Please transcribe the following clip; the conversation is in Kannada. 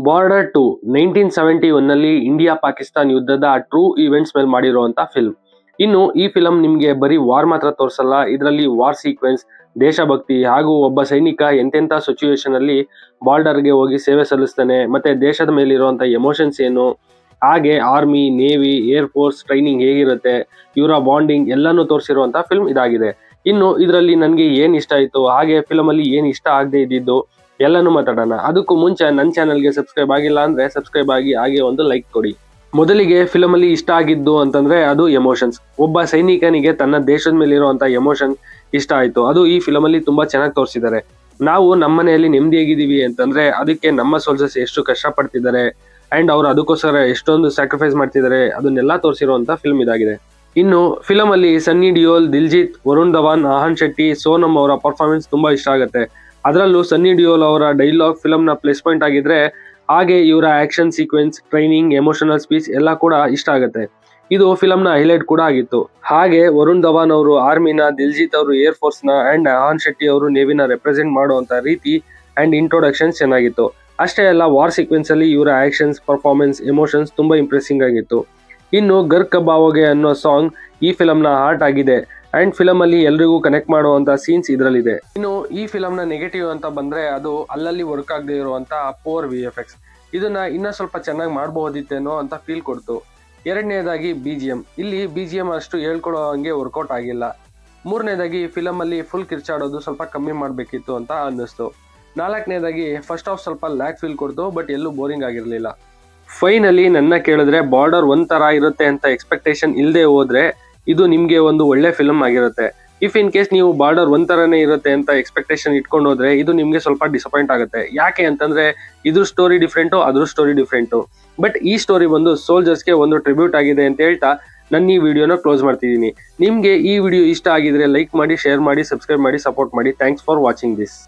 ಬಾರ್ಡರ್ 2 1971 ನಲ್ಲಿ ಇಂಡಿಯಾ ಪಾಕಿಸ್ತಾನ್ ಯುದ್ಧದ ಟ್ರೂ ಇವೆಂಟ್ಸ್ ಮೇಲೆ ಮಾಡಿರುವಂತ ಫಿಲ್ಮ್. ಇನ್ನು ಈ ಫಿಲಂ ನಿಮ್ಗೆ ಬರೀ ವಾರ್ ಮಾತ್ರ ತೋರಿಸಲ್ಲ, ಇದರಲ್ಲಿ ವಾರ್ ಸೀಕ್ವೆನ್ಸ್, ದೇಶಭಕ್ತಿ ಹಾಗೂ ಒಬ್ಬ ಸೈನಿಕ ಎಂತೆಂಥ ಸಿಚುವೇಶನ್ ಅಲ್ಲಿ ಬಾರ್ಡರ್ಗೆ ಹೋಗಿ ಸೇವೆ ಸಲ್ಲಿಸ್ತಾನೆ, ಮತ್ತೆ ದೇಶದ ಮೇಲಿರುವಂತ ಎಮೋಷನ್ಸ್ ಏನು, ಹಾಗೆ army, navy, air force training ಹೇಗಿರುತ್ತೆ, ಇವರ ಬಾಂಡಿಂಗ್ ಎಲ್ಲಾನು ತೋರಿಸಿರುವಂತ ಫಿಲ್ಮ್ ಇದಾಗಿದೆ. ಇನ್ನು ಇದರಲ್ಲಿ ನನಗೆ ಏನ್ ಇಷ್ಟ ಆಯ್ತು, ಹಾಗೆ ಫಿಲಮ್ ಅಲ್ಲಿ ಏನ್ ಇಷ್ಟ ಆಗದೆ ಇದ್ದಿದ್ದು ಎಲ್ಲಾನು ಮಾತಾಡೋಣ. ಅದಕ್ಕೂ ಮುಂಚೆ ನನ್ನ ಚಾನಲ್ಗೆ ಸಬ್ಸ್ಕ್ರೈಬ್ ಆಗಿಲ್ಲ ಅಂದ್ರೆ ಸಬ್ಸ್ಕ್ರೈಬ್ ಆಗಿ, ಹಾಗೆ ಒಂದು ಲೈಕ್ ಕೊಡಿ. ಮೊದಲಿಗೆ ಫಿಲಮ್ ಅಲ್ಲಿ ಇಷ್ಟ ಆಗಿದ್ದು ಅಂತಂದ್ರೆ ಅದು ಎಮೋಷನ್ಸ್. ಒಬ್ಬ ಸೈನಿಕನಿಗೆ ತನ್ನ ದೇಶದ ಮೇಲೆ ಇರುವಂತ ಎಮೋಷನ್ ಇಷ್ಟ ಆಯ್ತು. ಅದು ಈ ಫಿಲಮ್ ಅಲ್ಲಿ ತುಂಬಾ ಚೆನ್ನಾಗಿ ತೋರಿಸಿದ್ದಾರೆ. ನಾವು ನಮ್ಮ ಮನೆಯಲ್ಲಿ ನೆಮ್ಮದಿಯಾಗಿದ್ದೀವಿ ಅಂತಂದ್ರೆ ಅದಕ್ಕೆ ನಮ್ಮ ಸೋಲ್ಜರ್ಸ್ ಎಷ್ಟು ಕಷ್ಟ ಪಡ್ತಿದ್ದಾರೆ ಅಂಡ್ ಅವ್ರು ಅದಕ್ಕೋಸ್ಕರ ಎಷ್ಟೊಂದು ಸ್ಯಾಕ್ರಿಫೈಸ್ ಮಾಡ್ತಿದ್ದಾರೆ, ಅದನ್ನೆಲ್ಲ ತೋರಿಸಿರುವಂತ ಫಿಲ್ಮ್ ಇದಾಗಿದೆ. ಇನ್ನು ಫಿಲಮ್ ಅಲ್ಲಿ ಸನ್ನಿ ಡಿಯೋಲ್, ದಿಲ್ಜಿತ್, ವರುಣ್ ಧವನ್, ಆಹನ್ ಶೆಟ್ಟಿ, ಸೋನಮ್ ಅವರ ಪರ್ಫಾರ್ಮೆನ್ಸ್ ತುಂಬಾ ಇಷ್ಟ ಆಗುತ್ತೆ. ಅದರಲ್ಲೂ ಸನ್ನಿ ಡಿಯೋಲ್ ಅವರ ಡೈಲಾಗ್ ಫಿಲಮ್ ನ ಪ್ಲಸ್ ಪಾಯಿಂಟ್ ಆಗಿದ್ರೆ, ಹಾಗೆ ಇವರ action sequence, training, emotional speech ಎಲ್ಲ ಕೂಡ ಇಷ್ಟ ಆಗುತ್ತೆ. ಇದು ಫಿಲಮ್ ನ ಹೈಲೈಟ್ ಕೂಡ ಆಗಿತ್ತು. ಹಾಗೆ ವರುಣ್ ಧವನ್ ಅವರು ಆರ್ಮಿನ, ದಿಲ್ಜಿತ್ ಅವರು ಏರ್ ಫೋರ್ಸ್ ನ ಅಂಡ್ ಆಹನ್ ಶೆಟ್ಟಿ ಅವರು ನೇವಿನ ರೆಪ್ರೆಸೆಂಟ್ ಮಾಡುವಂತ ರೀತಿ ಅಂಡ್ ಇಂಟ್ರೊಡಕ್ಷನ್ ಚೆನ್ನಾಗಿತ್ತು. ಅಷ್ಟೇ ಅಲ್ಲ, ವಾರ್ ಸೀಕ್ವೆನ್ಸ್ ಅಲ್ಲಿ ಇವರ ಆಕ್ಷನ್ಸ್, ಪರ್ಫಾರ್ಮೆನ್ಸ್, ಎಮೋಷನ್ಸ್ ತುಂಬಾ ಇಂಪ್ರೆಸಿಂಗ್ ಆಗಿತ್ತು. ಇನ್ನು ಗರ್ ಕಬಾವೋಗೆ ಅನ್ನೋ ಸಾಂಗ್ ಈ ಫಿಲಮ್ ನ ಹಾರ್ಟ್ ಆಗಿದೆ ಅಂಡ್ ಫಿಲಮ್ ಅಲ್ಲಿ ಎಲ್ರಿಗೂ ಕನೆಕ್ಟ್ ಮಾಡುವಂತ ಸೀನ್ಸ್ ಇದರಲ್ಲಿದೆ. ಇನ್ನು ಈ ಫಿಲಮ್ ನ ನೆಗೆಟಿವ್ ಅಂತ ಬಂದ್ರೆ ಅದು ಅಲ್ಲಲ್ಲಿ ವರ್ಕ್ ಆಗದೆ ಇರುವಂತ ಪೋರ್ VFX. ಇದನ್ನ ಇನ್ನ ಸ್ವಲ್ಪ ಚೆನ್ನಾಗಿ ಮಾಡಬಹುದಿತ್ತೇನೋ ಅಂತ ಫೀಲ್ ಕೊಡ್ತು. ಎರಡನೇದಾಗಿ BGM. ಇಲ್ಲಿ BGM ಅಷ್ಟು ಹೇಳ್ಕೊಡೋ ಹಂಗೆ ವರ್ಕೌಟ್ ಆಗಿಲ್ಲ. ಮೂರನೇದಾಗಿ ಫಿಲಮ್ ಅಲ್ಲಿ ಫುಲ್ ಕಿರ್ಚಾಡೋದು ಸ್ವಲ್ಪ ಕಮ್ಮಿ ಮಾಡಬೇಕಿತ್ತು ಅಂತ ಅನ್ನಿಸ್ತು. ನಾಲ್ಕನೇದಾಗಿ ಫಸ್ಟ್ ಹಾಫ್ ಸ್ವಲ್ಪ ಲ್ಯಾಕ್ ಫೀಲ್ ಕೊಡ್ತು, ಬಟ್ ಎಲ್ಲೂ ಬೋರಿಂಗ್ ಆಗಿರ್ಲಿಲ್ಲ. ಫೈನಲಿ ನನ್ನ ಕೇಳಿದ್ರೆ ಬಾರ್ಡರ್ ಒಂಥರ ಇರುತ್ತೆ ಅಂತ ಎಕ್ಸ್ಪೆಕ್ಟೇಷನ್ ಇಲ್ಲದೆ ಹೋದ್ರೆ ಇದು ನಿಮ್ಗೆ ಒಂದು ಒಳ್ಳೆ ಫಿಲ್ಮ್ ಆಗಿರುತ್ತೆ. ಇಫ್ ಇನ್ ಕೇಸ್ ನೀವು ಬಾರ್ಡರ್ ಒಂಥರನೇ ಇರುತ್ತೆ ಅಂತ ಎಕ್ಸ್ಪೆಕ್ಟೇಷನ್ ಇಟ್ಕೊಂಡು ಹೋದ್ರೆ ಇದು ನಿಮ್ಗೆ ಸ್ವಲ್ಪ ಡಿಸಪಾಯಿಂಟ್ ಆಗುತ್ತೆ. ಯಾಕೆ ಅಂತಂದ್ರೆ ಇದ್ರ ಸ್ಟೋರಿ ಡಿಫ್ರೆಂಟು, ಅದ್ರ ಸ್ಟೋರಿ ಡಿಫ್ರೆಂಟು. ಬಟ್ ಈ ಸ್ಟೋರಿ ಬಂದು ಸೋಲ್ಜರ್ಸ್ಗೆ ಒಂದು ಟ್ರಿಬ್ಯೂಟ್ ಆಗಿದೆ ಅಂತ ಹೇಳ್ತಾ ನನ್ನ ಈ ವಿಡಿಯೋನ ಕ್ಲೋಸ್ ಮಾಡ್ತಿದ್ದೀನಿ. ನಿಮ್ಗೆ ಈ ವಿಡಿಯೋ ಇಷ್ಟ ಆಗಿದ್ರೆ ಲೈಕ್ ಮಾಡಿ, ಶೇರ್ ಮಾಡಿ, ಸಬ್ಸ್ಕ್ರೈಬ್ ಮಾಡಿ, ಸಪೋರ್ಟ್ ಮಾಡಿ. Thanks for watching this.